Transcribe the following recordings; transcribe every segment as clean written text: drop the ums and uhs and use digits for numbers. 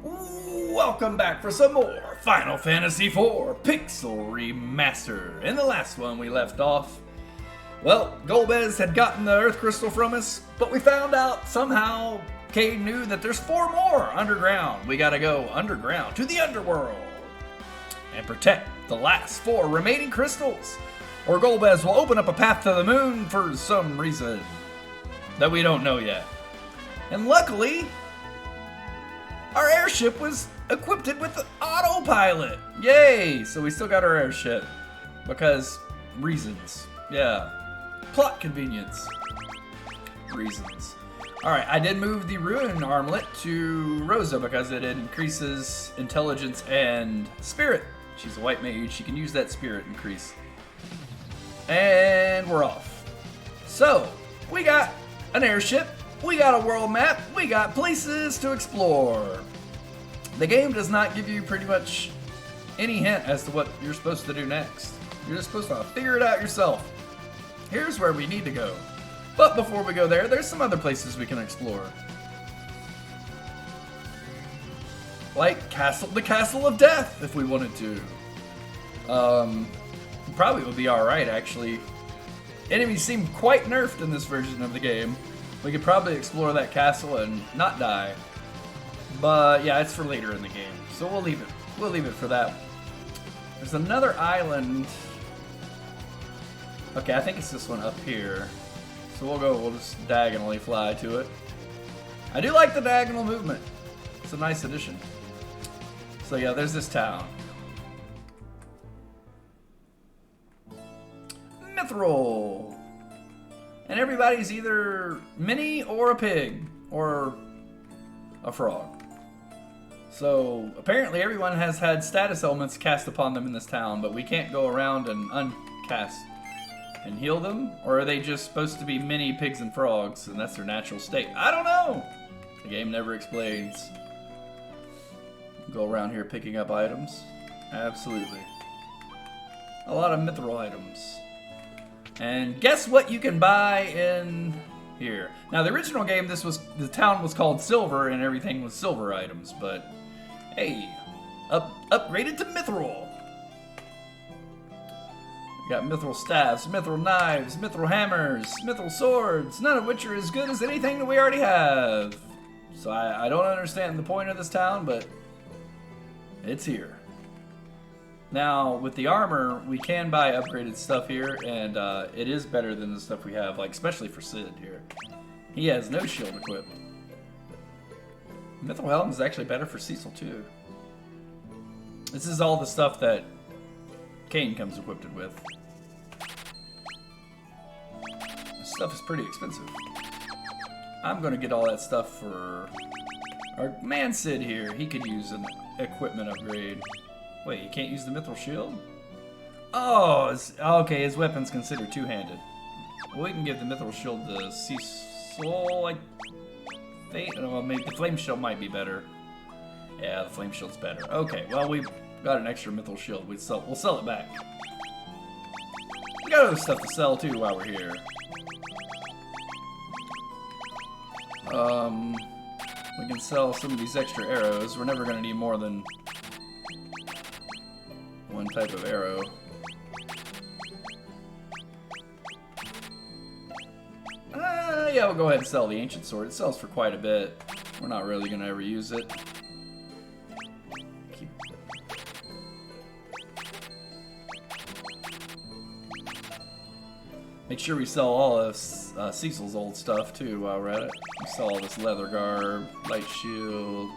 Welcome back for some more Final Fantasy IV Pixel Remaster. In the last one we left off, well, Golbez had gotten the Earth Crystal from us, but we found out somehow Cade knew that there's 4 more underground. We gotta go underground to the underworld and protect the last 4 remaining crystals, or Golbez will open up a path to the moon for some reason that we don't know yet. And luckily, our airship was equipped with autopilot. Yay! So we still got our airship. Because reasons. Yeah. Plot convenience. Reasons. Alright, I did move the Ruin Armlet to Rosa because it increases intelligence and spirit. She's a white mage. She can use that spirit increase. And we're off. So, we got an airship. We got a world map, we got places to explore. The game does not give you pretty much any hint as to what you're supposed to do next. You're just supposed to figure it out yourself. Here's where we need to go. But before we go there, there's some other places we can explore. Like the Castle of Death, if we wanted to. Probably would be alright, actually. Enemies seem quite nerfed in this version of the game. We could probably explore that castle and not die. But yeah, it's for later in the game. So we'll leave it. We'll leave it for that. There's another island. Okay, I think it's this one up here. So we'll just diagonally fly to it. I do like the diagonal movement. It's a nice addition. So yeah, there's this town. Mithril. And everybody's either Minnie or a pig or a frog. So apparently everyone has had status elements cast upon them in this town, but we can't go around and uncast and heal them? Or are they just supposed to be mini pigs and frogs and that's their natural state? I don't know! The game never explains. Go around here picking up items. Absolutely. A lot of mithril items. And guess what you can buy in here? Now, the original game, the town was called Silver, and everything was silver items. But hey, upgraded to mithril. We got mithril staffs, mithril knives, mithril hammers, mithril swords. None of which are as good as anything that we already have. So I don't understand the point of this town, but it's here. Now, with the armor, we can buy upgraded stuff here, and it is better than the stuff we have, like especially for Sid here. He has no shield equipped. Mithril Helm is actually better for Cecil, too. This is all the stuff that Cain comes equipped with. This stuff is pretty expensive. I'm going to get all that stuff for our man Sid here. He could use an equipment upgrade. Wait, you can't use the mithril shield? Oh, okay, his weapon's considered two-handed. Well, we can give the mithril shield to Cecil, I think. Well, maybe the flame shield might be better. Yeah, the flame shield's better. Okay, well, we've got an extra mithril shield. We'll sell it back. We got other stuff to sell, too, while we're here. We can sell some of these extra arrows. We're never going to need more than one type of arrow. Yeah, we'll go ahead and sell the ancient sword. It sells for quite a bit. We're not really going to ever use it. Make sure we sell all of Cecil's old stuff too while we're at it. We sell all this leather garb, light shield.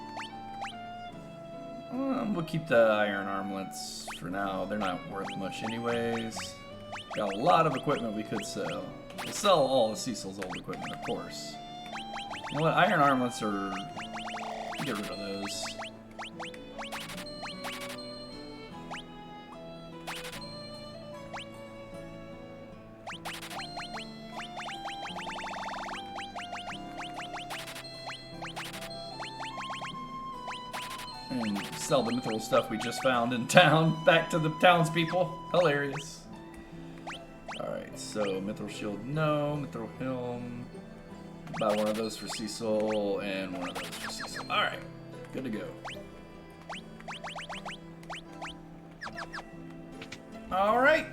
We'll keep the iron armlets for now. They're not worth much anyways. Got a lot of equipment we could sell. We'll sell all of Cecil's old equipment, of course. You know what? Iron armlets are... Get rid of those. And sell the mithril stuff we just found in town back to the townspeople. Hilarious. Alright, so mithril shield, no. Mithril helm. Buy one of those for Cecil and one of those for Cecil. Alright. Good to go. All right.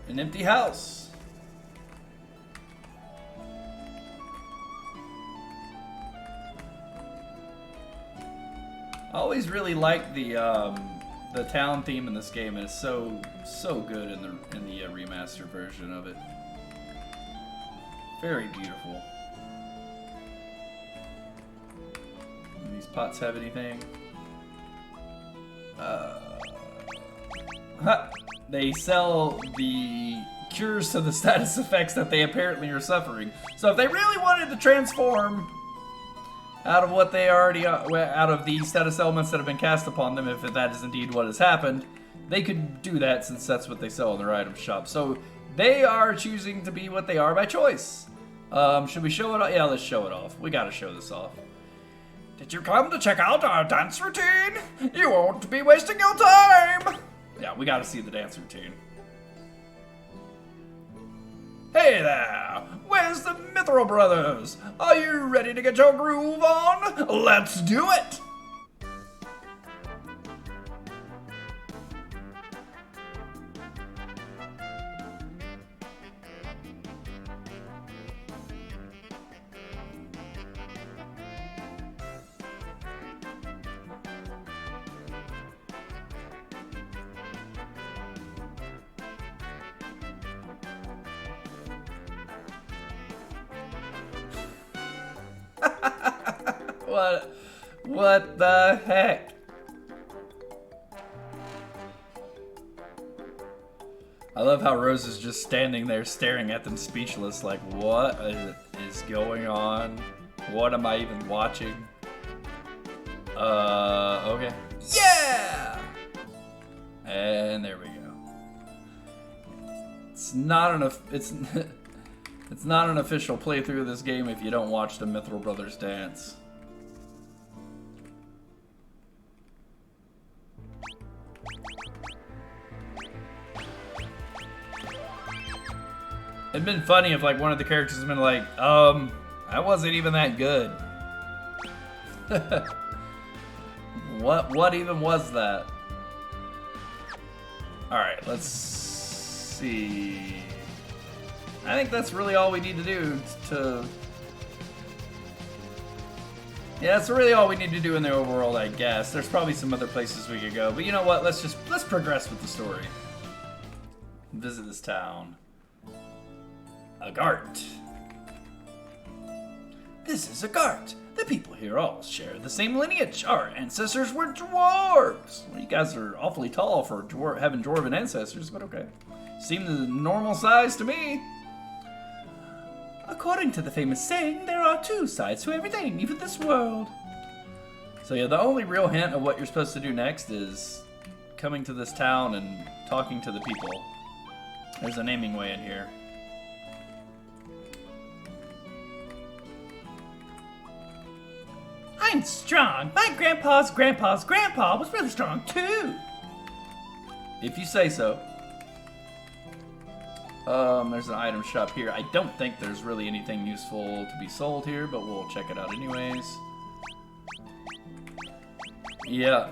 An empty house. I always really like the town theme in this game. It's so good in the remaster version of it. Very beautiful. Do these pots have anything? They sell the cures to the status effects that they apparently are suffering. So if they really wanted to transform out of what they already out of the status elements that have been cast upon them, if that is indeed what has happened, they could do that since that's what they sell in their item shop. So they are choosing to be what they are by choice. Should we show it off? Yeah, let's show it off. We gotta show this off. Did you come to check out our dance routine? You won't be wasting your time! Yeah, we gotta see the dance routine. Hey there! Where's the Mithril Brothers? Are you ready to get your groove on? Let's do it! What the heck? I love how Rose is just standing there staring at them speechless, like, what is going on? What am I even watching? Okay. Yeah! And there we go. It's not an it's not an official playthrough of this game if you don't watch the Mithril Brothers dance. It'd been funny if like one of the characters had been like, I wasn't even that good. What even was that? Alright, let's see. I think that's really all we need to do to... Yeah, that's really all we need to do in the overworld, I guess. There's probably some other places we could go, but you know what? Let's progress with the story. Visit this town. Agart. This is Agart. The people here all share the same lineage. Our ancestors were dwarves. Well, you guys are awfully tall for having dwarven ancestors, but okay. Seem the normal size to me. According to the famous saying, there are two sides to everything, even this world. So yeah, the only real hint of what you're supposed to do next is coming to this town and talking to the people. There's a naming way in here. I'm strong. My grandpa's grandpa was really strong too. If you say so. There's an item shop here. I don't think there's really anything useful to be sold here, but we'll check it out anyways. Yeah.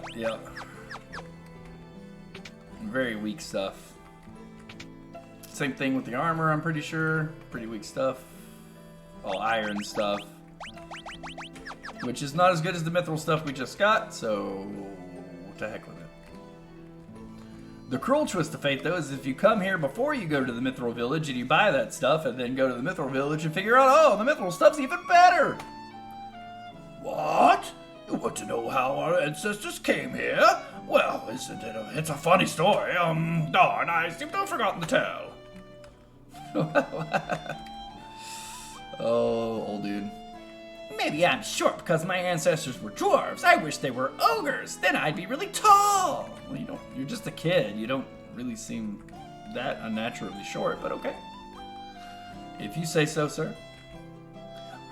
Very weak stuff. Same thing with the armor, I'm pretty sure. Pretty weak stuff. All iron stuff. Which is not as good as the mithril stuff we just got, so to heck with it. The cruel twist of fate, though, is if you come here before you go to the mithril village and you buy that stuff and then go to the mithril village and figure out, oh, the mithril stuff's even better! What? You want to know how our ancestors came here? Well, isn't it it's a funny story. Darn, I seem to have forgotten to tell. Oh, old dude. Maybe I'm short because my ancestors were dwarves. I wish they were ogres. Then I'd be really tall. Well, you're just a kid. You don't really seem that unnaturally short, but okay. If you say so, sir.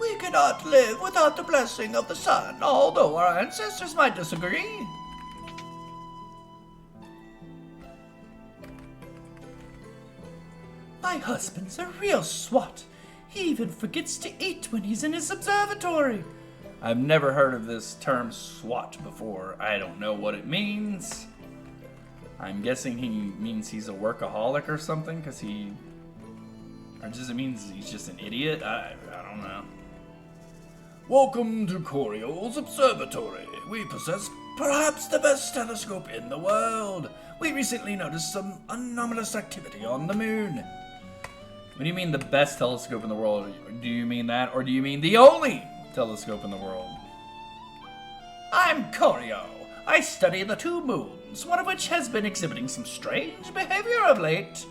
We cannot live without the blessing of the sun, although our ancestors might disagree. My husband's a real swot. He even forgets to eat when he's in his observatory. I've never heard of this term SWAT before. I don't know what it means. I'm guessing he means he's a workaholic or something, because he... Or does it mean he's just an idiot? I don't know. Welcome to Coriol's Observatory. We possess perhaps the best telescope in the world. We recently noticed some anomalous activity on the moon. What do you mean the best telescope in the world? Do you mean that, or do you mean the only telescope in the world? I'm Corio. I study the two moons, one of which has been exhibiting some strange behavior of late.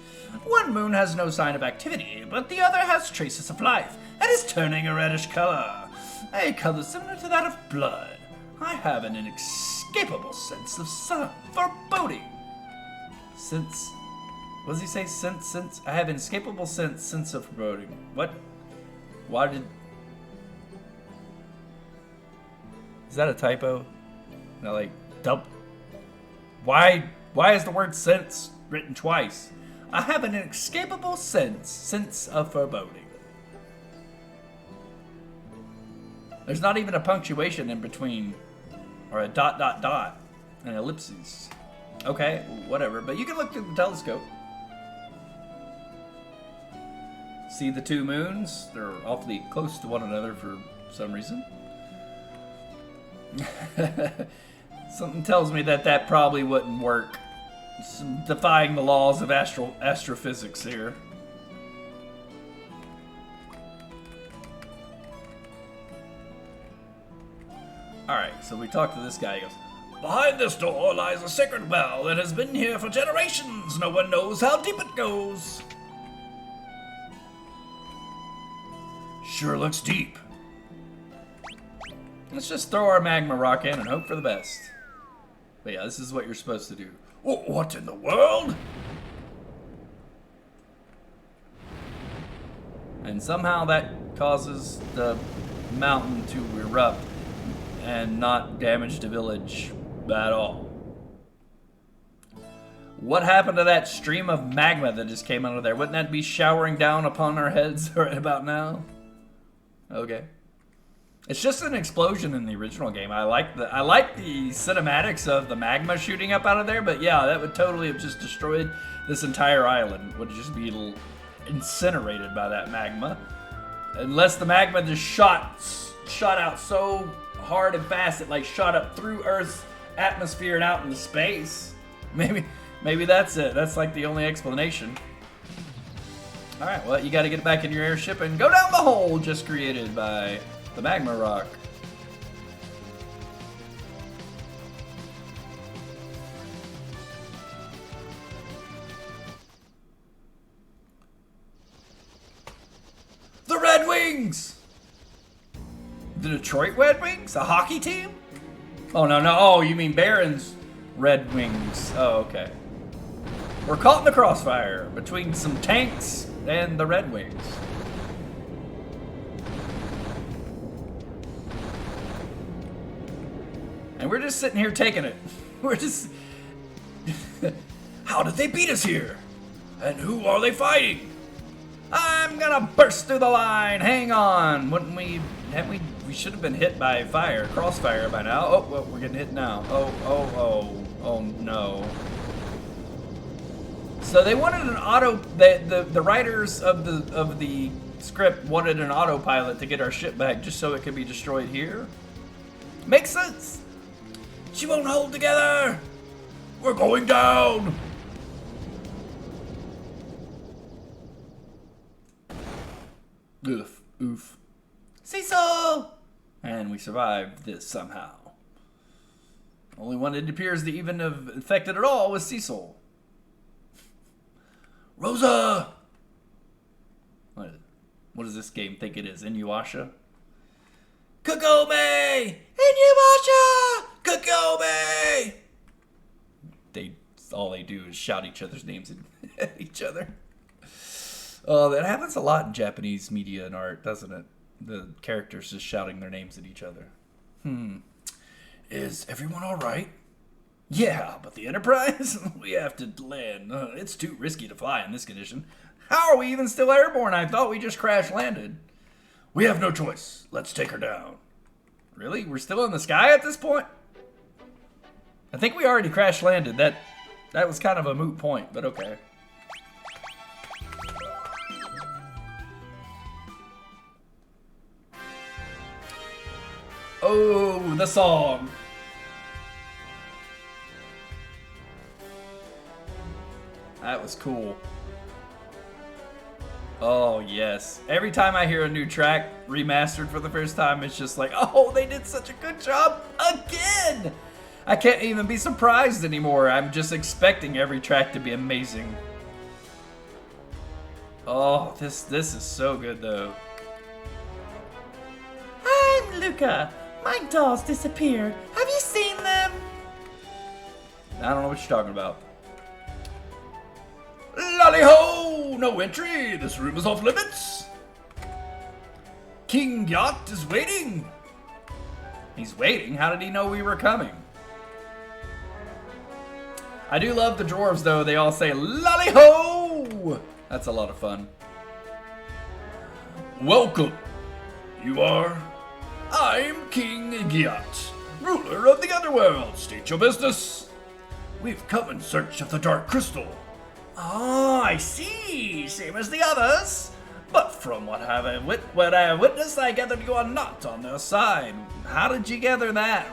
One moon has no sign of activity, but the other has traces of life and is turning a reddish color. A color similar to that of blood. I have an inescapable sense of foreboding. What does he say? Sense. I have an inescapable sense of foreboding. What? Why did? Is that a typo? No, like Why is the word sense written twice? I have an inescapable sense of foreboding. There's not even a punctuation in between, or a ... and ellipses. Okay, whatever. But you can look through the telescope. See the two moons? They're awfully close to one another for some reason. Something tells me that probably wouldn't work. Some defying the laws of astrophysics here. Alright, so we talk to this guy. He goes, Behind this door lies a sacred well that has been here for generations. No one knows how deep it goes. Sure looks deep. let's just throw our magma rock in and hope for the best. But yeah, this is what you're supposed to do. What in the world? And somehow that causes the mountain to erupt and not damage the village at all. What happened to that stream of magma that just came out of there? Wouldn't that be showering down upon our heads right about now? Okay. It's just an explosion in the original game. I like the cinematics of the magma shooting up out of there, but yeah, that would totally have just destroyed this entire island. Would just be incinerated by that magma. Unless the magma just shot out so hard and fast it like shot up through Earth's atmosphere and out into space. Maybe that's it. That's like the only explanation. Alright, well, you gotta get back in your airship and go down the hole just created by the magma rock. The Red Wings! The Detroit Red Wings? A hockey team? Oh, no. Oh, you mean Barron's Red Wings. Oh, okay. We're caught in the crossfire between some tanks and the Red Wings. And we're just sitting here taking it. We're just... How did they beat us here? And who are they fighting? I'm gonna burst through the line. Hang on. We should have been hit by crossfire by now. Oh, well, we're getting hit now. Oh no. So they wanted an the writers of the script wanted an autopilot to get our ship back just so it could be destroyed here. Makes sense. She won't hold together. We're going down. Oof. Cecil! And we survived this somehow. Only one it appears to even have affected at all was Cecil. Rosa! What does this game think it is? Inuyasha? Kagome! Inuyasha! Kagome! All they do is shout each other's names at each other. Oh, that happens a lot in Japanese media and art, doesn't it? The characters just shouting their names at each other. Is everyone alright? Yeah, but the Enterprise? We have to land. It's too risky to fly in this condition. How are we even still airborne? I thought we just crash landed. We have no choice. Let's take her down. Really? We're still in the sky at this point? I think we already crash landed. That was kind of a moot point, but okay. Oh, the song. That was cool. Oh, yes. Every time I hear a new track remastered for the first time, it's just like, oh, they did such a good job again! I can't even be surprised anymore. I'm just expecting every track to be amazing. Oh, this is so good, though. I'm Luca. My dolls disappeared. Have you seen them? I don't know what you're talking about. Lolly ho! No entry. This room is off limits. King Yacht is waiting. He's waiting? How did he know we were coming? I do love the dwarves, though. They all say, lolly ho! That's a lot of fun. Welcome. You are? I'm King Giat, ruler of the Underworld. State your business. We've come in search of the Dark Crystal. Oh, I see. Same as the others. But from what I have witnessed, I gathered you are not on their side. How did you gather that?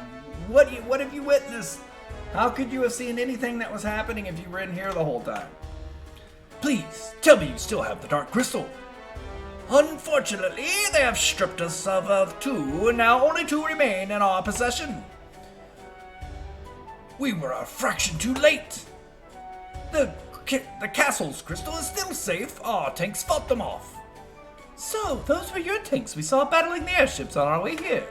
What have you witnessed? How could you have seen anything that was happening if you were in here the whole time? Please, tell me you still have the Dark Crystal. Unfortunately, they have stripped us of two, and now only two remain in our possession. We were a fraction too late. The castle's crystal is still safe. Our tanks fought them off. So, those were your tanks we saw battling the airships on our way here.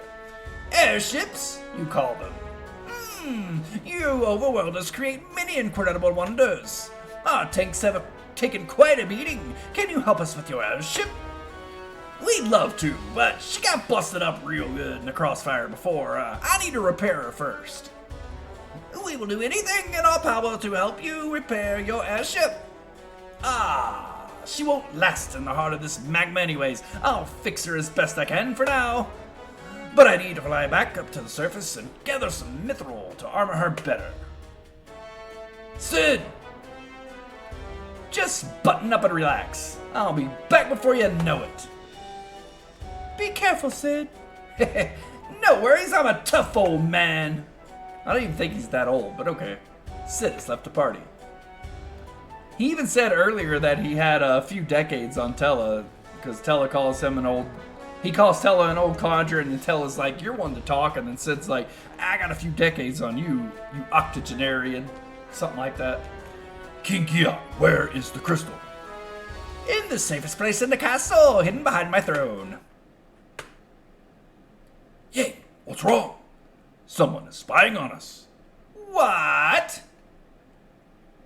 Airships, you call them? You overworlders create many incredible wonders. Our tanks have taken quite a beating. Can you help us with your airship? We'd love to, but she got busted up real good in the crossfire before. I need to repair her first. We will do anything in our power to help you repair your airship. She won't last in the heart of this magma anyways. I'll fix her as best I can for now. But I need to fly back up to the surface and gather some mithril to armor her better. Sid! Just button up and relax. I'll be back before you know it. Be careful, Sid. No worries, I'm a tough old man. I don't even think he's that old, but okay. Sid has left the party. He even said earlier that he had a few decades on Tella, because Tella calls him an old... He calls Tella an old codger, and then Tella's like, you're one to talk, and then Sid's like, I got a few decades on you, you octogenarian. Something like that. King Gia, where is the crystal? In the safest place in the castle, hidden behind my throne. Yay, what's wrong? Someone is spying on us. What?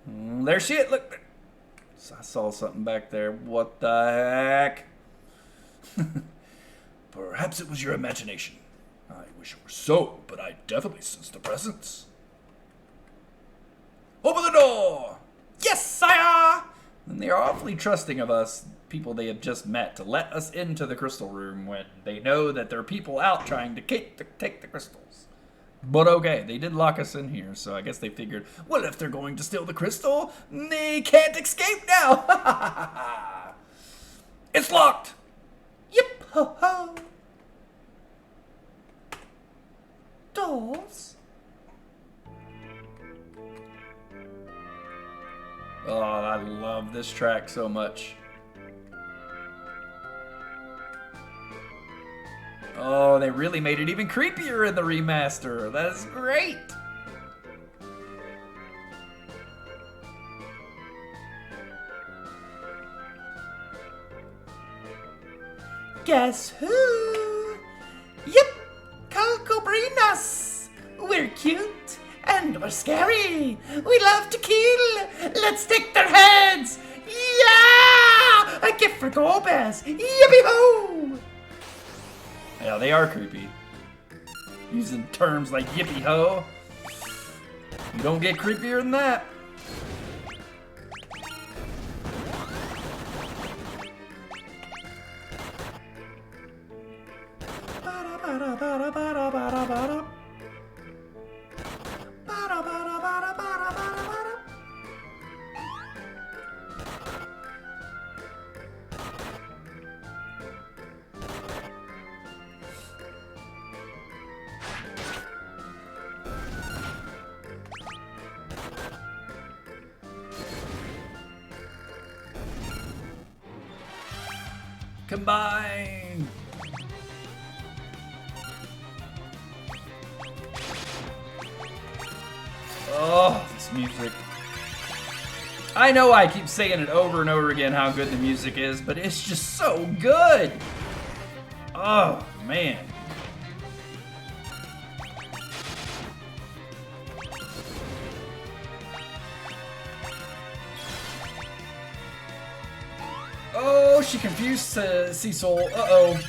There she is. Look. I saw something back there. What the heck? Perhaps it was your imagination. I wish it were so, but I definitely sense the presence. Open the door! Yes, sire! And they are awfully trusting of us, people they have just met, to let us into the crystal room when they know that there are people out trying to take the crystals. But okay, they did lock us in here, so I guess they figured, well, if they're going to steal the crystal, they can't escape now. It's locked! Yip ho ho! Dolls? Oh, I love this track so much. Oh, they really made it even creepier in the remaster. That is great. Guess who? Yep, Calcobrinas. We're cute and we're scary. We love to kill. Let's take their heads. Yeah! A gift for Golbez. Yippee-ho! Yeah, they are creepy. Using terms like yippee-ho. You don't get creepier than that. Combine! Oh, this music. I know I keep saying it over and over again how good the music is, but it's just so good! Oh, man. Oh, she confused Cecil. Uh-oh.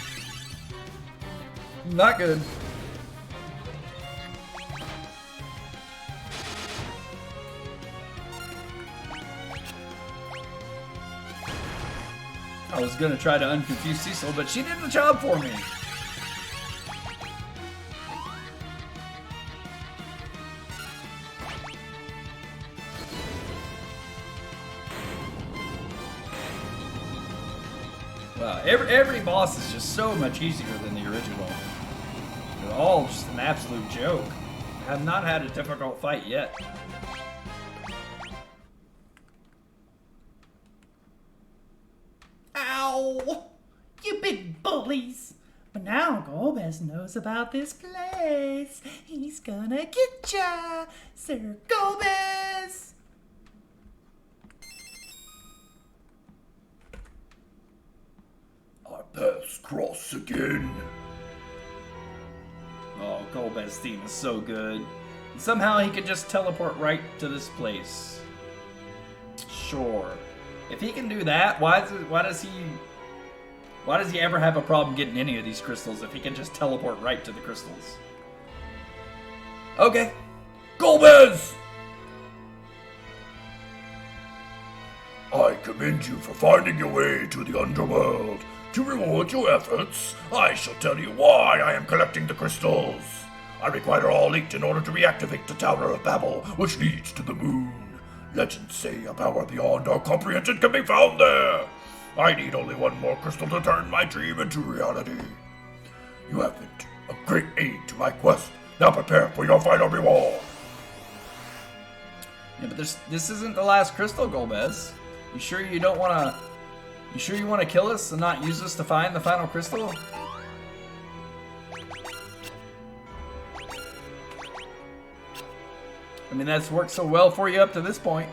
Not good. I was gonna try to unconfuse Cecil, but she did the job for me. Wow, every boss is just so much easier than the original. They're all just an absolute joke. I have not had a difficult fight yet. Ow! You big bullies! But now Golbez knows about this place. He's gonna get ya, Sir Golbez! Our paths cross again. Oh, Golbez's theme is so good. And somehow he could just teleport right to this place. Sure. If he can do that, why does he ever have a problem getting any of these crystals if he can just teleport right to the crystals? Okay. Golbez! I commend you for finding your way to the underworld. To reward your efforts, I shall tell you why I am collecting the crystals. I require all 8 in order to reactivate the Tower of Babel, which leads to the moon. Legends say a power beyond our comprehension can be found there. I need only 1 more crystal to turn my dream into reality. You have been a great aid to my quest. Now prepare for your final reward. Yeah, but this isn't the last crystal, Golbez. You sure you don't want to? You sure you want to kill us and not use us to find the final crystal? I mean, that's worked so well for you up to this point.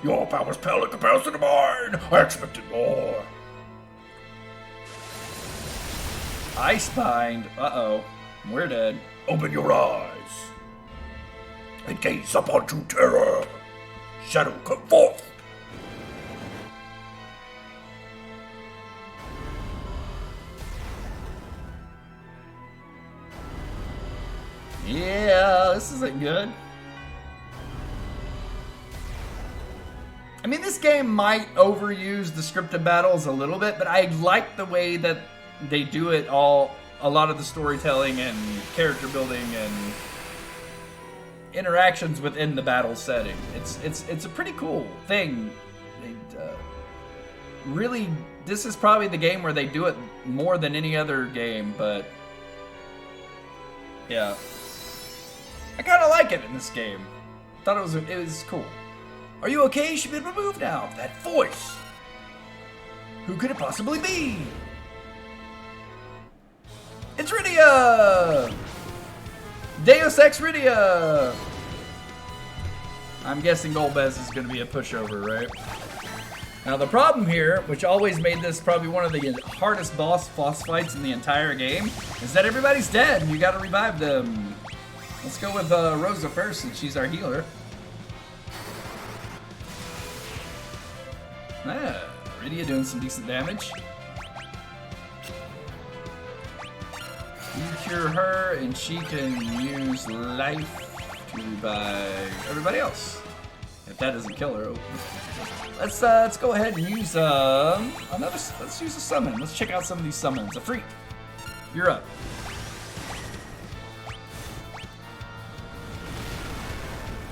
Your powers pale in comparison to mine. I expected more. Icebind. Uh-oh. We're dead. Open your eyes and gaze upon true terror. Shadow, come forth. Yeah, this isn't good. I mean, this game might overuse the scripted battles a little bit, but I like the way that they do it all. A lot of the storytelling and character building and interactions within the battle setting. It's a pretty cool thing. Really, this is probably the game where they do it more than any other game, but yeah. I kind of like it in this game. Thought it was cool. Are you okay? You should be removed now. That voice. Who could it possibly be? It's Rydia! Deus Ex Rydia! I'm guessing Golbez is going to be a pushover, right? Now the problem here, which always made this probably one of the hardest boss fights in the entire game, is that everybody's dead and you gotta revive them. Let's go with Rosa first since she's our healer. Rydia doing some decent damage. You cure her and she can use life to revive everybody else. If that doesn't kill her. Let's go ahead and use let's use a summon. Let's check out some of these summons. A You're up.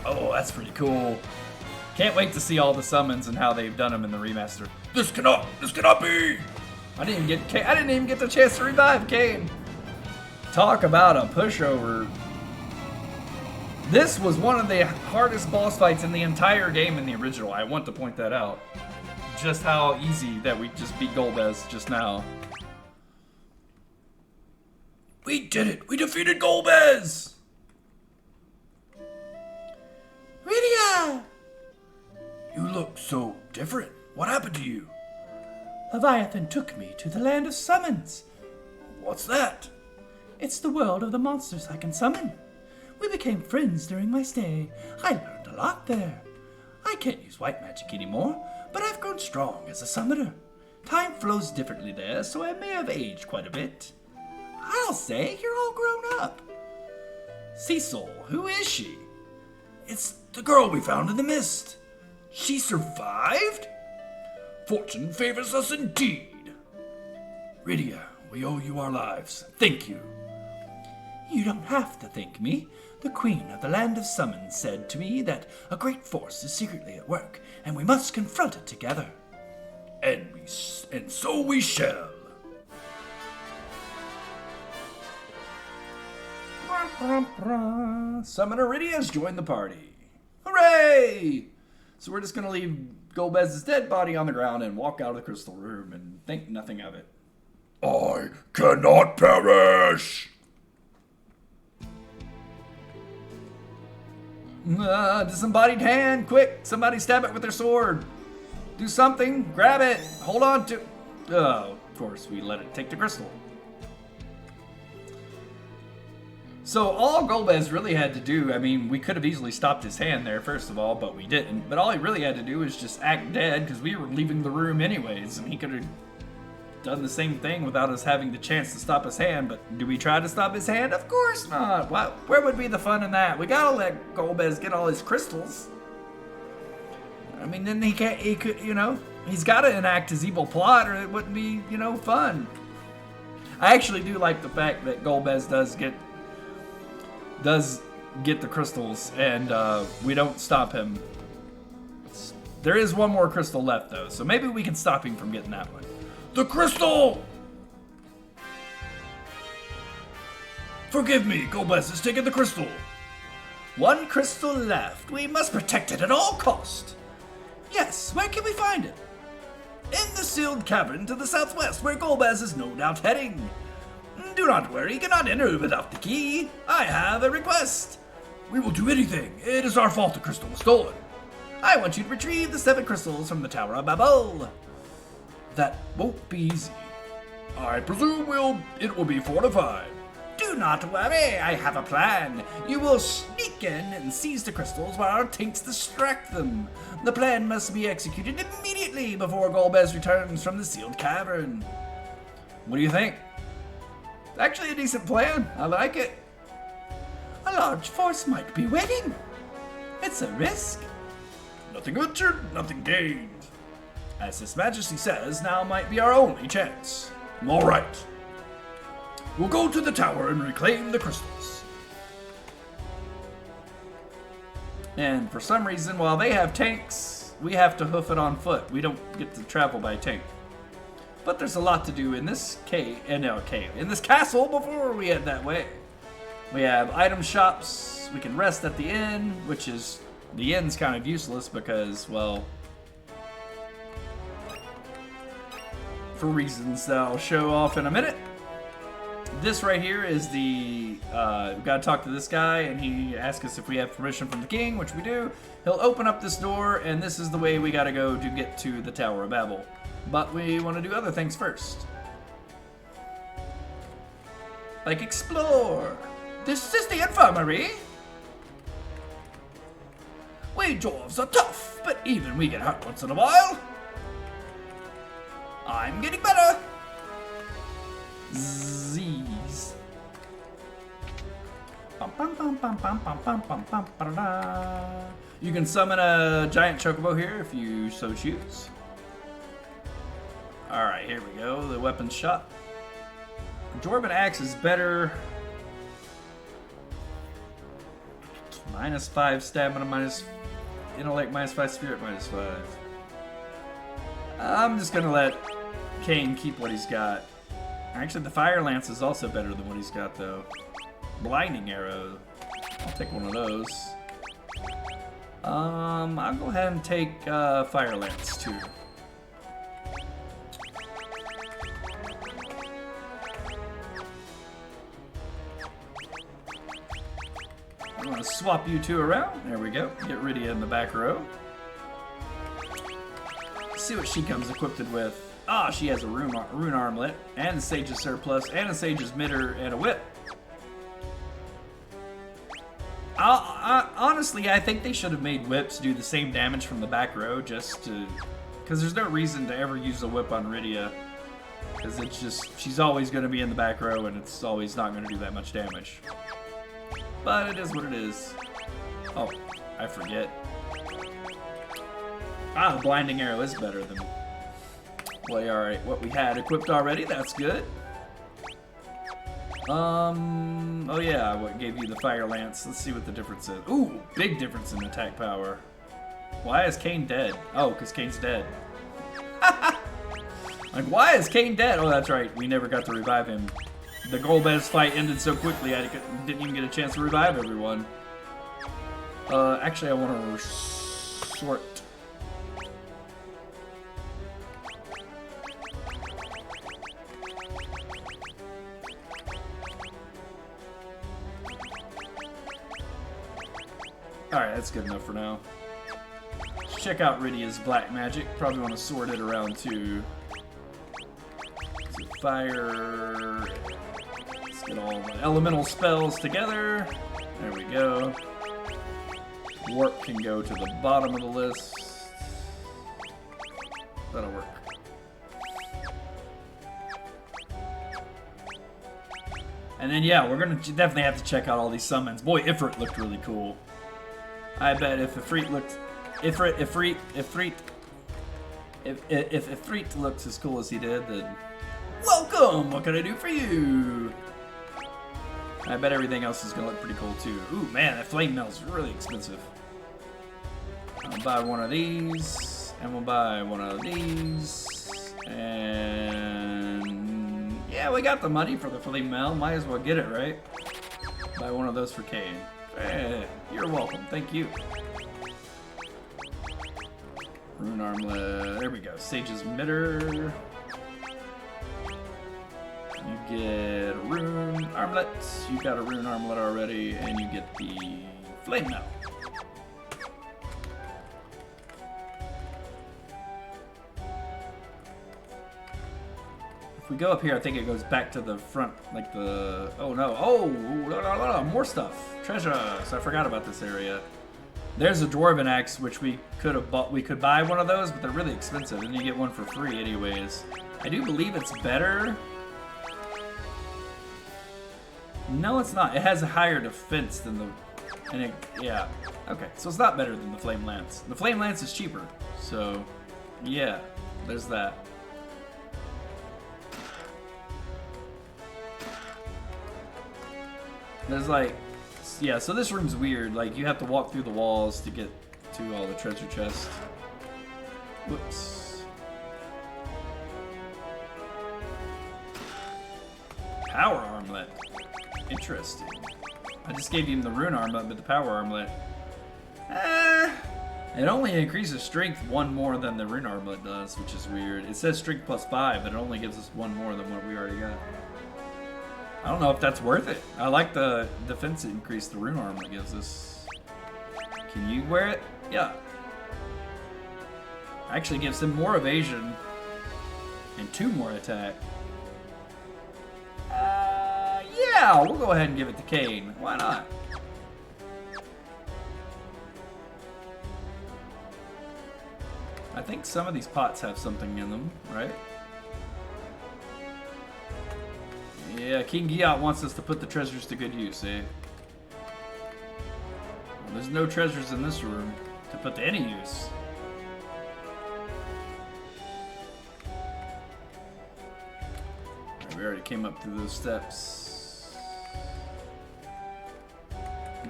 Oh, that's pretty cool. Can't wait to see all the summons and how they've done them in the remaster. This cannot be! I didn't even get the chance to revive Kane. Talk about a pushover. This was one of the hardest boss fights in the entire game in the original. I want to point that out. Just how easy that we just beat Golbez just now. We did it! We defeated Golbez! Rydia! You look so different. What happened to you? Leviathan took me to the land of summons. What's that? It's the world of the monsters I can summon. We became friends during my stay. I learned a lot there. I can't use white magic anymore, but I've grown strong as a summoner. Time flows differently there, so I may have aged quite a bit. I'll say you're all grown up. Cecil, who is she? It's the girl we found in the mist. She survived? Fortune favors us indeed. Rydia, we owe you our lives. Thank you. You don't have to thank me. The queen of the land of summons said to me that a great force is secretly at work, and we must confront it together. And so we shall. Summoner Rydia's joined the party. Hooray! So we're just gonna leave Golbez's dead body on the ground and walk out of the crystal room and think nothing of it. I cannot perish! Disembodied hand, quick! Somebody stab it with their sword. Do something, grab it, hold on to... Oh, of course, we let it take the crystal. So all Golbez really had to do, I mean, we could have easily stopped his hand there, first of all, but we didn't. But all he really had to do was just act dead, because we were leaving the room anyways, and he could have done the same thing without us having the chance to stop his hand. But do we try to stop his hand? Of course not. Where would be the fun in that? We gotta let Golbez get all his crystals. I mean, then he could, you know, he's gotta enact his evil plot, or it wouldn't be, you know, fun. I actually do like the fact that Golbez does get the crystals, and we don't stop him. There is one more crystal left, though, so maybe we can stop him from getting that one. The crystal! Forgive me, Golbez has taken the crystal. One crystal left. We must protect it at all cost. Yes, where can we find it? In the sealed cavern to the southwest, where Golbez is no doubt heading. Do not worry, you cannot enter without the key. I have a request. We will do anything. It is our fault the crystal was stolen. I want you to retrieve the 7 crystals from the Tower of Babel. That won't be easy. I presume it will be fortified. Do not worry, I have a plan. You will sneak in and seize the crystals while our tanks distract them. The plan must be executed immediately before Golbez returns from the sealed cavern. What do you think? It's actually a decent plan. I like it. A large force might be waiting. It's a risk. Nothing ventured, nothing gained. As His Majesty says, now might be our only chance. All right. We'll go to the tower and reclaim the crystals. And for some reason, while they have tanks, we have to hoof it on foot. We don't get to travel by tank. But there's a lot to do in this in this castle before we head that way. We have item shops. We can rest at the inn, which is, the inn's kind of useless because, well, for reasons that I'll show off in a minute. This right here is the, we gotta talk to this guy, and he asks us if we have permission from the king, which we do. He'll open up this door, and this is the way we gotta go to get to the Tower of Babel. But we want to do other things first. Like explore. This is the infirmary. We dwarves are tough, but even we get hurt once in a while. I'm getting better. Z's. You can summon a giant chocobo here if you so choose. Alright, here we go. The weapons shop. Dwarven Axe is better. -5 stamina, minus intellect, -5 spirit, -5. I'm just gonna let Kane keep what he's got. Actually, the Fire Lance is also better than what he's got, though. Blinding Arrow. I'll take one of those. I'll go ahead and take Fire Lance, too. I'm gonna swap you two around. There we go. Get Rydia in the back row. See what she comes equipped with. Ah, she has a rune armlet, and a Sage's Surplus, and a Sage's Mitter, and a whip. Honestly, I think they should have made whips do the same damage from the back row, just to... Because there's no reason to ever use a whip on Rydia. Because it's just... She's always going to be in the back row, and it's always not going to do that much damage. But it is what it is. Oh, I forget. Ah, the Blinding Arrow is better than... Well, alright, what we had equipped already, that's good. Oh yeah, what gave you the Fire Lance? Let's see what the difference is. Ooh, big difference in attack power. Why is Kane dead? Oh, because Kane's dead. Like, why is Kane dead? Oh, that's right, we never got to revive him. The Golbez fight ended so quickly, I didn't even get a chance to revive everyone. Actually, I want to sort. Alright, that's good enough for now. Let's check out Rydia's black magic. Probably want to sort it around to fire. Let's get all the elemental spells together. There we go. Warp can go to the bottom of the list. That'll work. And then, yeah, we're gonna definitely have to check out all these summons. Boy, Ifrit looked really cool. I bet if Ifrit looks, if Ifrit looks as cool as he did, then welcome. What can I do for you? I bet everything else is gonna look pretty cool too. Ooh, man, that flame mail's really expensive. I'll buy one of these, and we'll buy one of these, and yeah, we got the money for the flame mail. Might as well get it, right? Buy one of those for Kane. Hey, you're welcome. Thank you. Rune armlet. There we go. Sage's Mitter. You get a rune armlet. You got a rune armlet already, and you get the flame mail. If we go up here, I think it goes back to the front, like the... Oh no! Oh, no, more stuff. Treasure. So I forgot about this area. There's a Dwarven Axe, which we could have bought. We could buy one of those, but they're really expensive, and you get one for free anyways. I do believe it's better. No, it's not. It has a higher defense than the... And it, yeah. Okay, so it's not better than the Flame Lance. The Flame Lance is cheaper, so yeah, there's that. There's like, yeah, so this room's weird. Like, you have to walk through the walls to get to all the treasure chests. Whoops. Power armlet. Interesting. I just gave him the rune armlet, but the power armlet. It only increases strength one more than the rune armlet does, which is weird. It says strength +5, but it only gives us one more than what we already got. I don't know if that's worth it. I like the defense increase the rune armlet gives us. Can you wear it? Yeah. Actually gives him more evasion and 2 more attack. Yeah, we'll go ahead and give it to Kane. Why not? I think some of these pots have something in them, right? Yeah, King Giat wants us to put the treasures to good use, eh? Well, there's no treasures in this room to put to any use. There We already came up through those steps.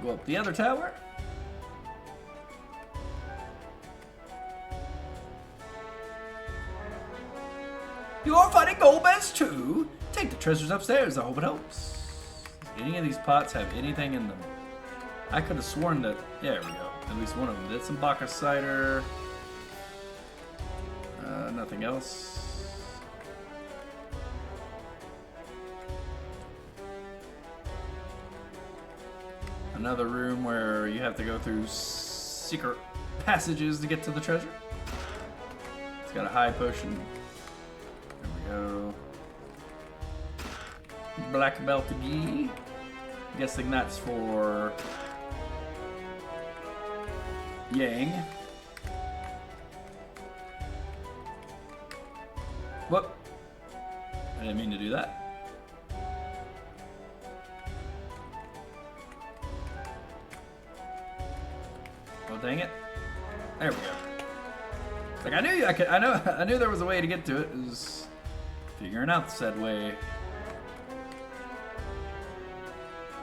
Go up the other tower. You're fighting Golbez too? Take the treasures upstairs, I hope it helps. Does any of these pots have anything in them? I could have sworn that. Yeah, there we go. At least one of them did. Some Bacchus cider. Nothing else. Another room where you have to go through secret passages to get to the treasure. It's got a high potion. There we go. Black belt gi. Guessing that's for Yang. Whoop. I didn't mean to do that. Oh dang it. There we go. Like I knew there was a way to get to it. It was figuring out said way.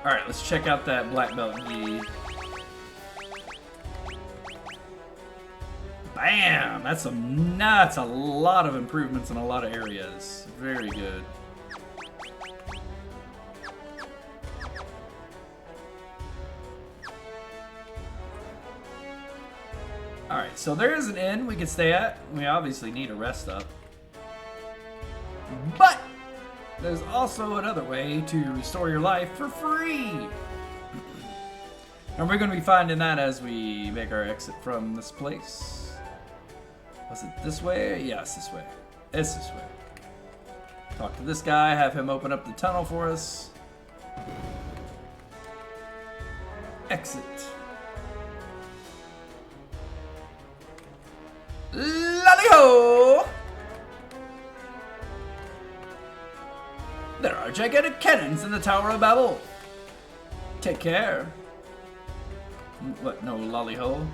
Alright, let's check out that black belt gi. Bam! That's a lot of improvements in a lot of areas. Very good. Alright, so there is an inn we can stay at. We obviously need a rest up. But there's also another way to restore your life for free. And we're going to be finding that as we make our exit from this place. Was it this way? Yes, this way. It's this way. Talk to this guy, have him open up the tunnel for us. Exit. Lolly-ho! There are gigantic cannons in the Tower of Babel. Take care. What, no lolly-ho?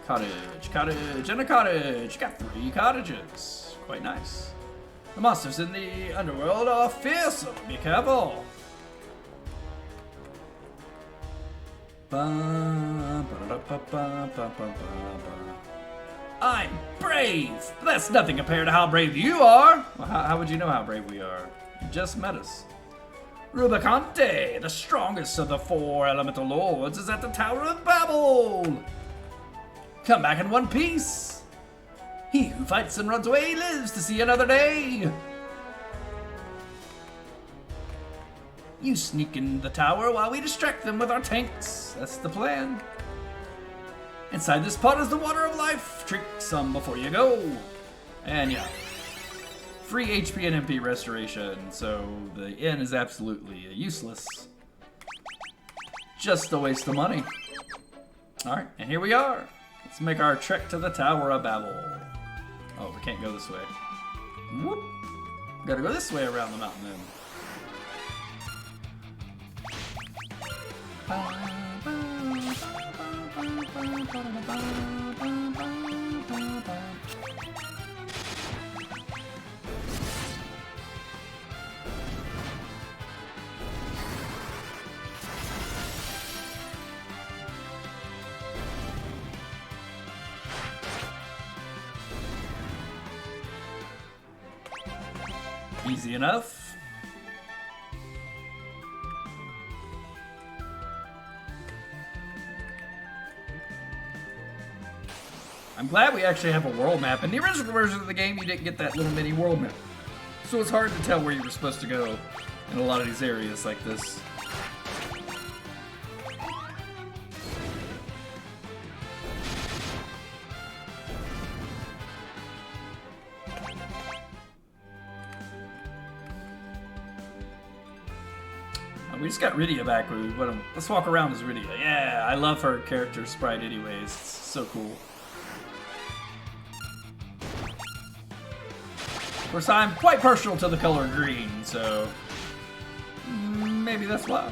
Cottage, cottage, and a cottage. Got 3 cottages. Quite nice. The monsters in the underworld are fearsome. Be careful. I'm brave, but that's nothing compared to how brave you are. Well, how would you know how brave we are? You just met us. Rubicante, the strongest of the 4 elemental lords, is at the Tower of Babel. Come back in one piece. He who fights and runs away lives to see another day. You sneak in the tower while we distract them with our tanks. That's the plan. Inside this pot is the water of life. Drink some before you go. And yeah, free HP and MP restoration. So the inn is absolutely useless. Just a waste of money. Alright, and here we are. Let's make our trek to the Tower of Babel. Oh, we can't go this way. Whoop. Gotta go this way around the mountain then. Easy enough. I'm glad we actually have a world map. In the original version of the game, you didn't get that little mini world map. So it's hard to tell where you were supposed to go in a lot of these areas like this. We just got Rydia back. Let's walk around as Rydia. Yeah, I love her character sprite anyways. It's so cool. Of course, I'm quite partial to the color green, so maybe that's why.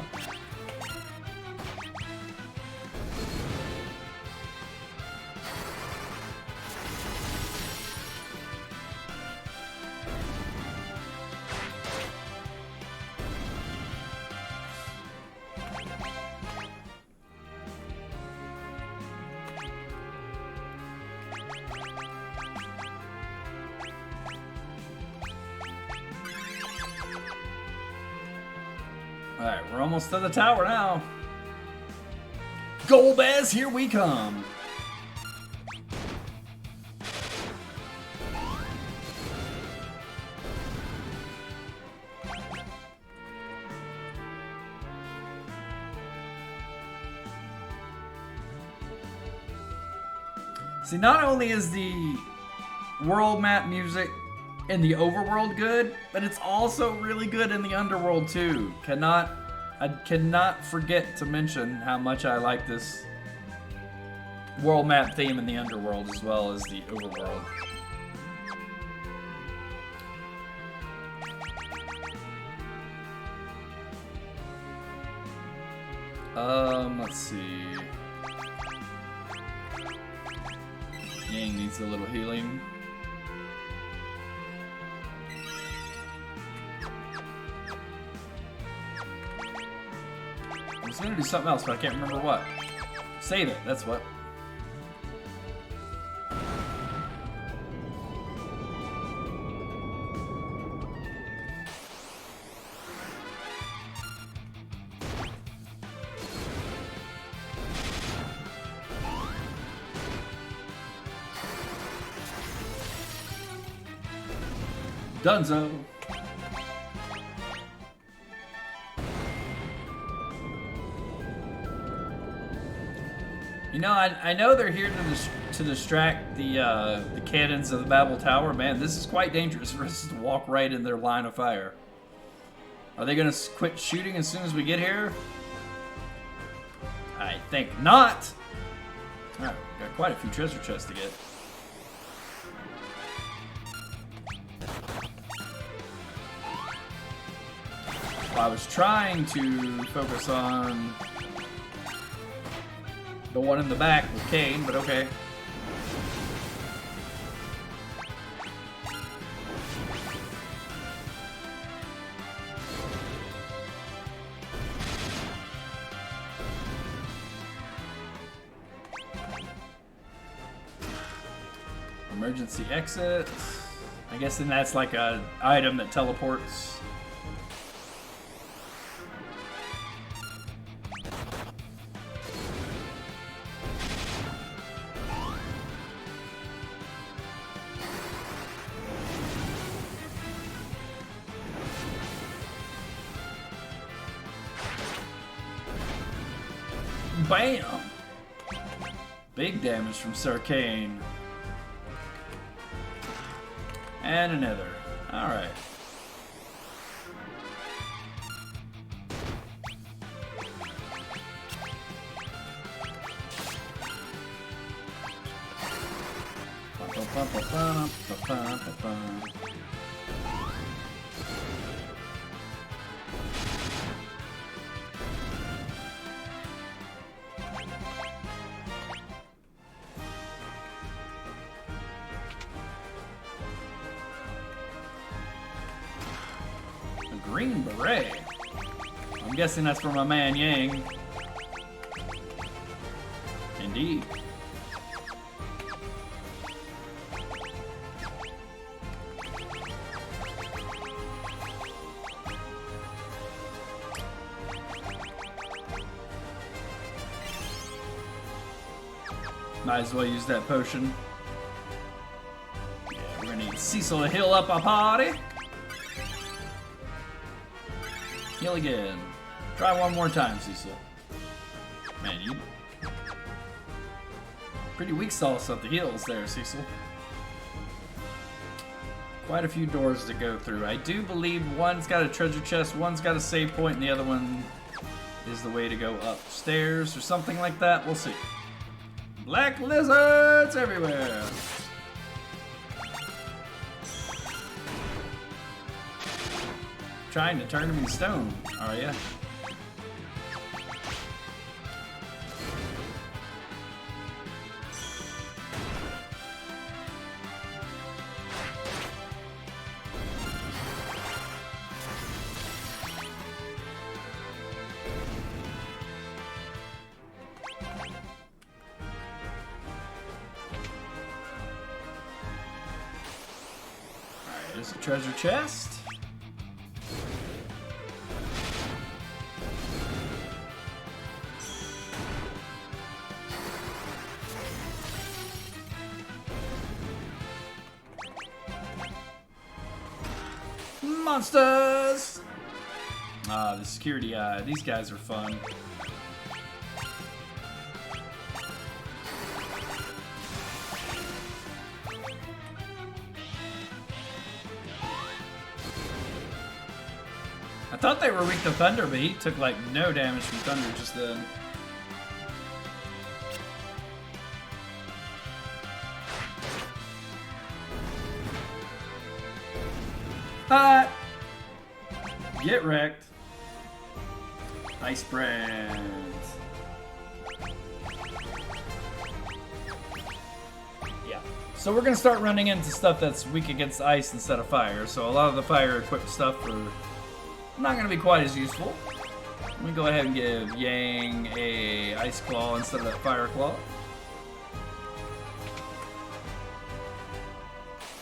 Alright, we're almost to the tower now. Golbez, here we come. See, not only is the world map music in the overworld good, but it's also really good in the underworld too. I cannot forget to mention how much I like this world map theme in the underworld as well as the overworld. Let's see. Yang needs a little healing. I was gonna do something else, but I can't remember what. Save it, that's what. Dunzo. You know, I know they're here to distract the cannons of the Babel Tower. Man, this is quite dangerous for us to walk right in their line of fire. Are they gonna quit shooting as soon as we get here? I think not. Oh, got quite a few treasure chests to get. I was trying to focus on the one in the back with Kane, but okay. Emergency exit. I guess then that's like an item that teleports. Bam! Big damage from Sir Kane. And another. Alright. Green beret. I'm guessing that's for my man Yang. Indeed. Might as well use that potion. Yeah, we're gonna need Cecil to heal up our party. Heal again. Try one more time, Cecil. Man, you pretty weak sauce at the heals there, Cecil. Quite a few doors to go through. I do believe one's got a treasure chest, one's got a save point, and the other one is the way to go upstairs or something like that. We'll see. Black lizards everywhere. Trying to turn him into stone, are ya? Alright, there's a treasure chest. monsters! Ah, the security eye. These guys are fun. I thought they were weak to thunder, but he took like no damage from thunder just then. Hot! Get wrecked. Ice brands. Yeah. So we're gonna start running into stuff that's weak against ice instead of fire. So a lot of the fire equipped stuff are not gonna be quite as useful. Let me go ahead and give Yang a ice claw instead of that fire claw.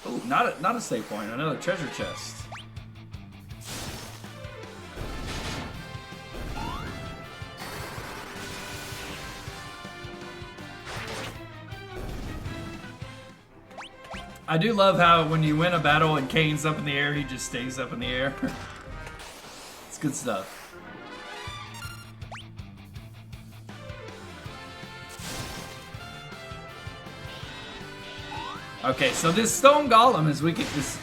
Oh, not a save point, another treasure chest. I do love how when you win a battle and Kane's up in the air, he just stays up in the air. It's good stuff. Okay, so this stone golem is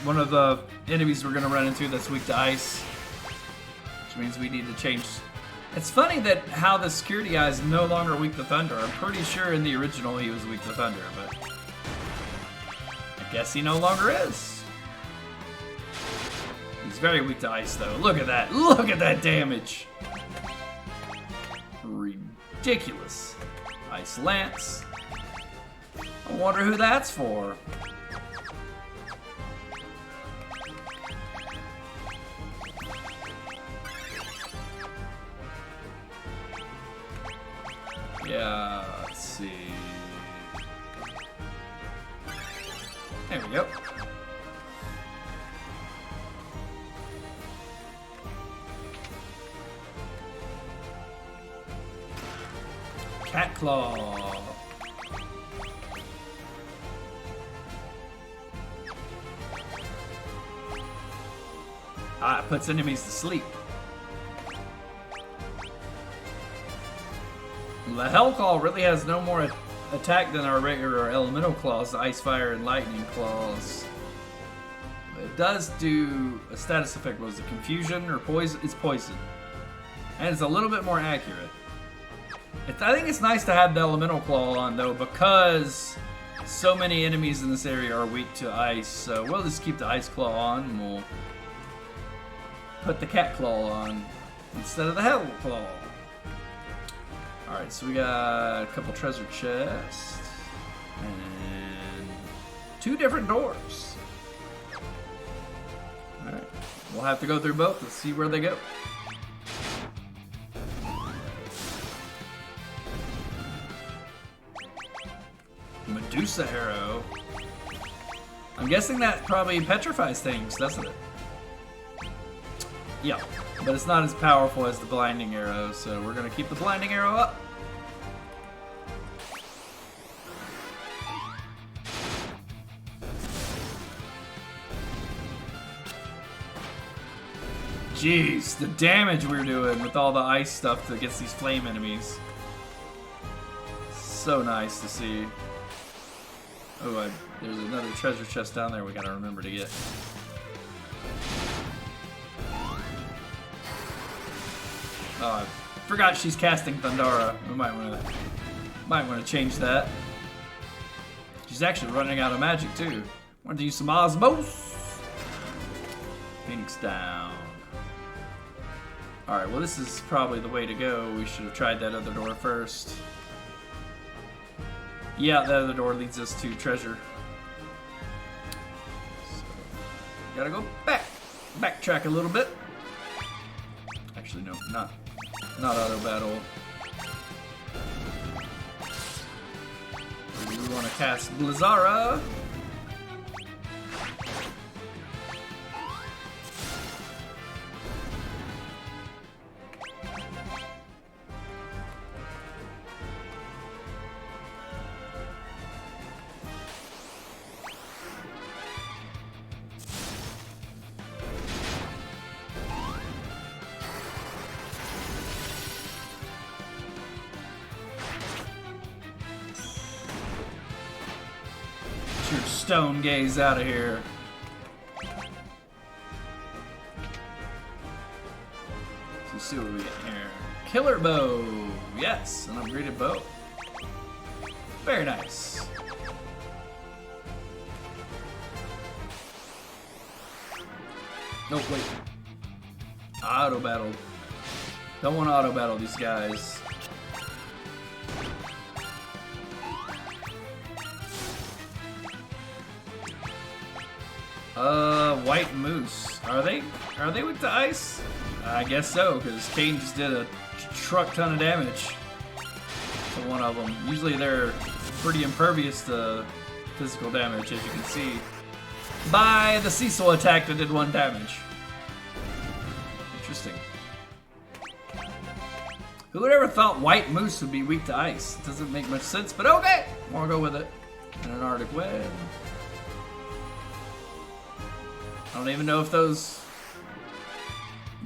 one of the enemies we're gonna run into that's weak to ice, which means we need to change. It's funny that how the security eye is no longer weak to thunder. I'm pretty sure in the original he was weak to thunder, but I guess he no longer is. He's very weak to ice, though. Look at that! Look at that damage! Ridiculous. Ice Lance. I wonder who that's for. Yeah, let's see. There we go. Cat Claw. Ah, it puts enemies to sleep. The Hell Claw really has no more attack than our regular elemental claws, the Ice, Fire, and Lightning claws. It does do a status effect. Was it confusion or poison? It's poison. And it's a little bit more accurate. I think it's nice to have the elemental claw on though, because so many enemies in this area are weak to ice. So we'll just keep the ice claw on and we'll put the cat claw on instead of the hell claw. Alright, so we got a couple treasure chests and 2 different doors. Alright, we'll have to go through both. Let's see where they go. Medusa arrow. I'm guessing that probably petrifies things, doesn't it? Yeah, but it's not as powerful as the blinding arrow, so we're gonna keep the blinding arrow up. Jeez, the damage we're doing with all the ice stuff against these flame enemies. So nice to see. Oh, there's another treasure chest down there we gotta remember to get. Oh, I forgot she's casting Thundara. We might want to change that. She's actually running out of magic too. Want to use some Osmos? Phoenix down. All right. Well, this is probably the way to go. We should have tried that other door first. Yeah, that other door leads us to treasure. So, gotta go backtrack a little bit. Actually, no, not auto battle. We want to cast Blizzara. stone gaze out of here. Let's see what we get here. Killer bow. Yes, an upgraded bow. Very nice. No, wait. Auto battle. Don't want to auto battle these guys. White moose. Are they with the ice? I guess so, because Kane just did a truck ton of damage to one of them. Usually they're pretty impervious to physical damage, as you can see. By the Cecil attack that did 1 damage. Interesting. Who would ever thought white moose would be weak to ice? It doesn't make much sense, but okay! We'll go with it. And an Arctic web. I don't even know if those...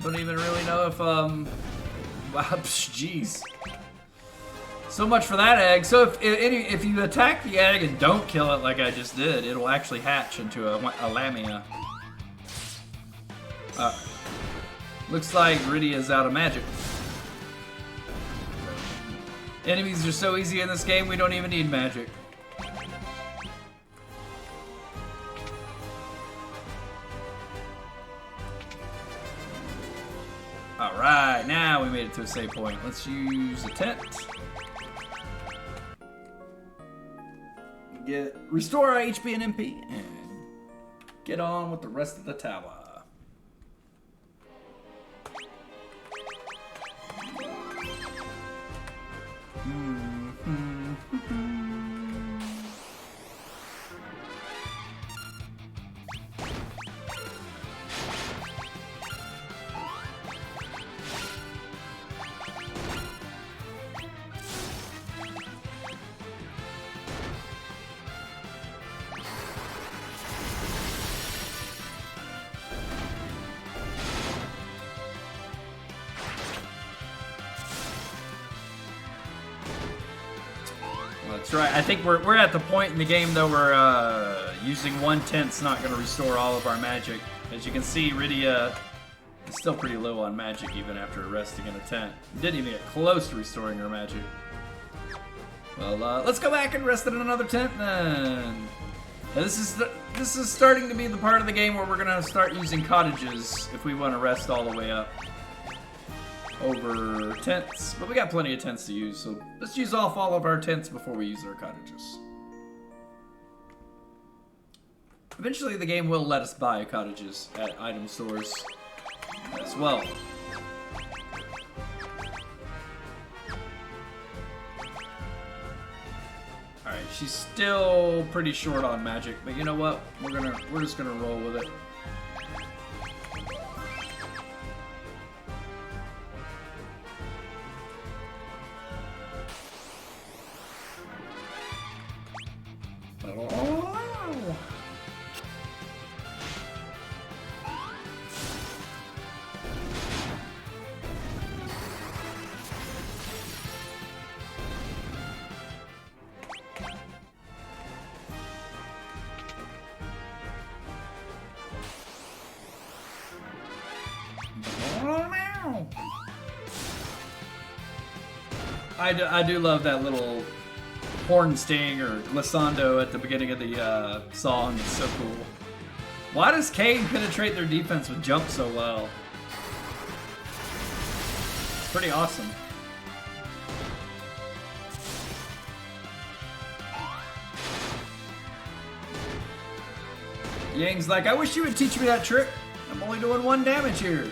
Don't even really know if, wow, jeez. So much for that egg. So if you attack the egg and don't kill it like I just did, it'll actually hatch into a lamia. Looks like Rydia's out of magic. Enemies are so easy in this game, we don't even need magic. Alright, now we made it to a save point. Let's use a tent. Restore our HP and MP, and get on with the rest of the tower. That's right. I think we're at the point in the game though where using 1 tent's not going to restore all of our magic. As you can see, Rydia is still pretty low on magic even after resting in a tent. Didn't even get close to restoring her magic. Well, let's go back and rest in another tent then. Now, this is starting to be the part of the game where we're going to start using cottages if we want to rest all the way up over tents, but we got plenty of tents to use, so let's use off all of our tents before we use our cottages. Eventually the game will let us buy cottages at item stores as well. Alright, she's still pretty short on magic, but you know what? We're just gonna roll with it. I do love that little horn sting or glissando at the beginning of the song. It's so cool. Why does Kane penetrate their defense with jump so well? It's pretty awesome. Yang's like, I wish you would teach me that trick. I'm only doing 1 damage here.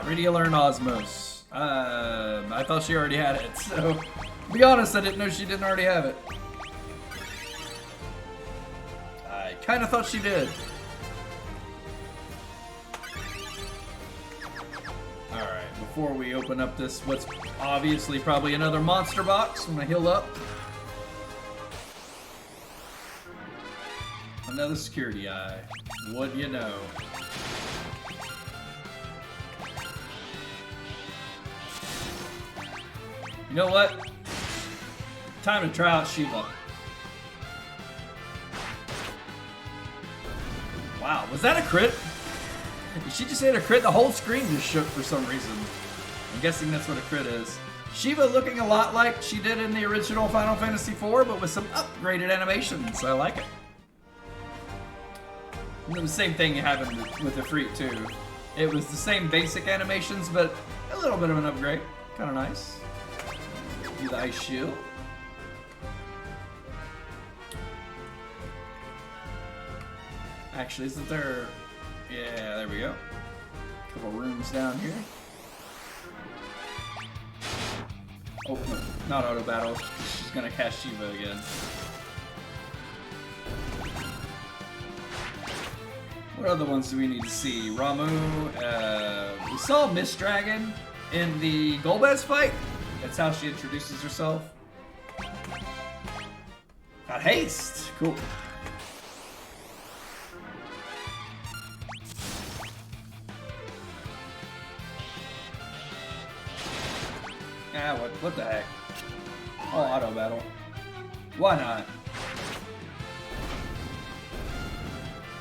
Rydia learned Osmos. I thought she already had it, so to be honest, I didn't know she didn't already have it. I kind of thought she did. Alright, before we open up this, what's obviously probably another monster box, I'm gonna heal up. Another security eye. What do you know? know what? Time to try out Shiva. Wow, was that a crit? Did she just hit a crit? The whole screen just shook for some reason. I'm guessing that's what a crit is. Shiva looking a lot like she did in the original Final Fantasy IV, but with some upgraded animations. I like it. And the same thing happened with the Freak too. It was the same basic animations, but a little bit of an upgrade. Kind of nice. Do the ice shield. Actually, isn't there... Yeah, there we go. Couple rooms down here. Oh, no, not auto battle. She's gonna cast Shiva again. What other ones do we need to see? Ramu, we saw Miss Dragon in the Golbez fight. That's how she introduces herself. Got haste. Cool. Ah, what the heck? Oh, auto battle. Why not?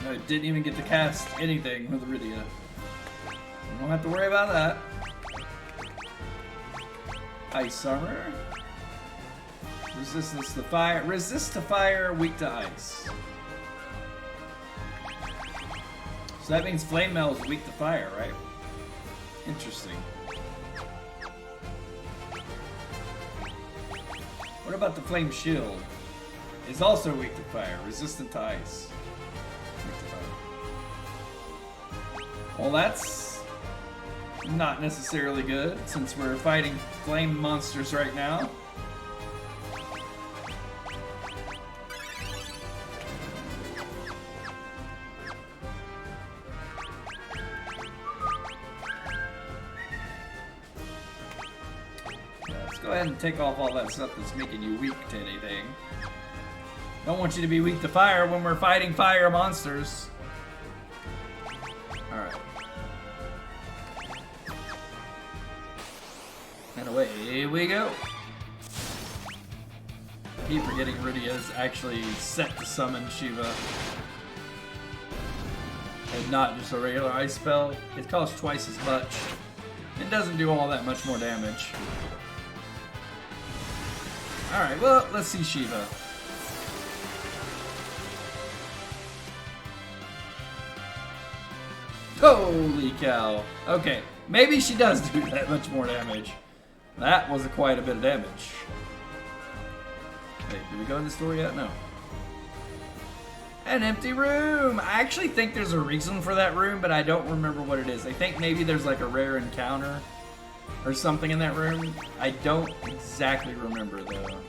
No, I didn't even get to cast anything with Rydia. You don't have to worry about that. Ice armor. Resistance to fire. Resist to fire, weak to ice. So that means Flame Mail is weak to fire, right? Interesting. What about the Flame Shield? It's also weak to fire, resistant to ice. Weak to fire. Well, that's not necessarily good, since we're fighting flame monsters right now. Go ahead and take off all that stuff that's making you weak to anything. Don't want you to be weak to fire when we're fighting fire monsters. Alright. And away we go. I keep forgetting Rydia is actually set to summon Shiva. And not just a regular ice spell. It costs twice as much. It doesn't do all that much more damage. Alright, well, let's see Shiva. Holy cow. Okay, maybe she does do that much more damage. That was quite a bit of damage. Wait, did we go in the store yet? No. An empty room! I actually think there's a reason for that room, but I don't remember what it is. I think maybe there's like a rare encounter or something in that room. I don't exactly remember though.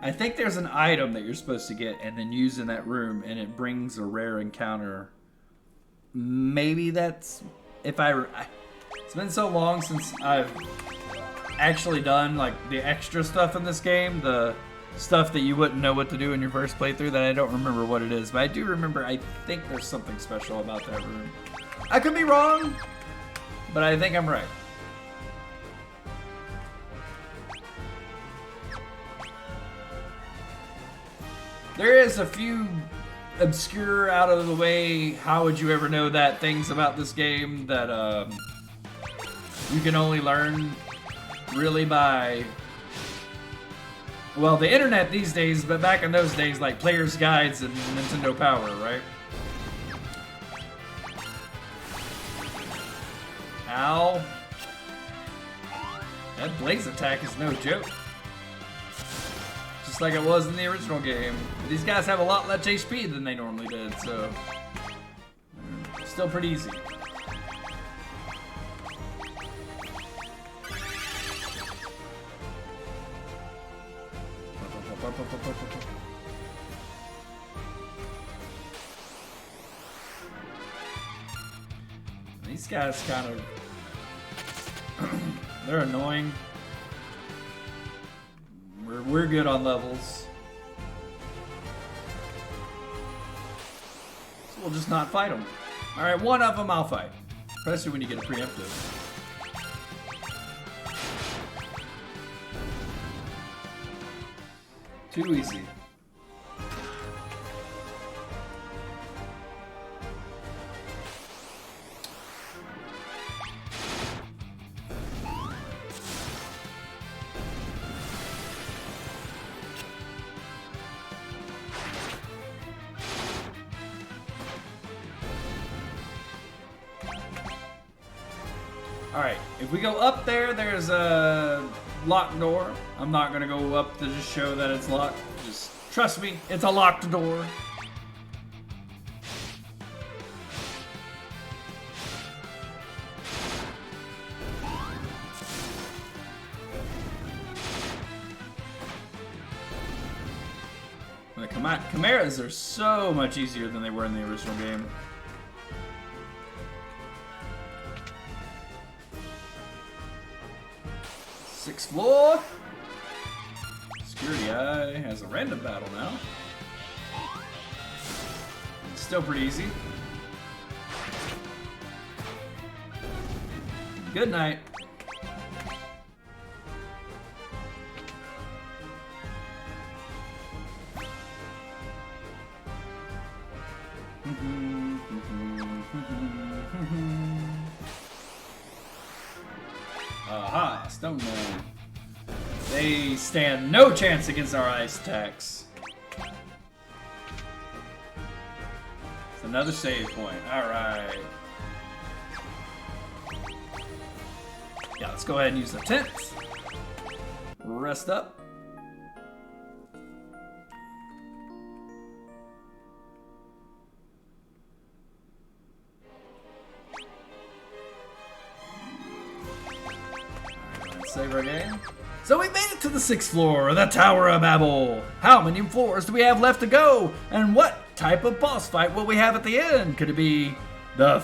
I think there's an item that you're supposed to get and then use in that room, and it brings a rare encounter. Maybe that's if it's been so long since I've actually done like the extra stuff in this game, the stuff that you wouldn't know what to do in your first playthrough, that I don't remember what it is. But I do remember I think there's something special about that room. I could be wrong, but I think I'm right. There is a few obscure, out of the way, how would you ever know that things about this game that you can only learn really by, well, the internet these days, but back in those days, like player's guides and Nintendo Power, right? Ow. That blaze attack is no joke. Just like it was in the original game. These guys have a lot less HP than they normally did, so still pretty easy. These guys kind of They're annoying. We're good on levels. So we'll just not fight them. Alright, one of them I'll fight. Especially when you get a preemptive. Too easy. Alright, if we go up there, there's a locked door. I'm not gonna go up to just show that it's locked. Just trust me, it's a locked door. The Chimeras are so much easier than they were in the original game. Sixth floor. Security Eye has a random battle now. It's still pretty easy. Good night. Aha, Stone Man. They stand no chance against our ice attacks. It's another save point. Alright. Yeah, let's go ahead and use the tent. Rest up. Save our game. So we made it to the 6th floor, the Tower of Babel. How many floors do we have left to go? And what type of boss fight will we have at the end? Could it be the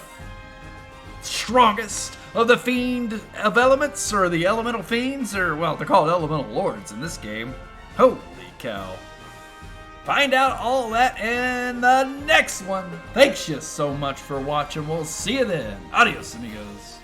strongest of the fiend of elements, or the elemental fiends, or, well, they're called elemental lords in this game. Holy cow. Find out all that in the next one. Thanks you so much for watching. We'll see you then. Adios, amigos.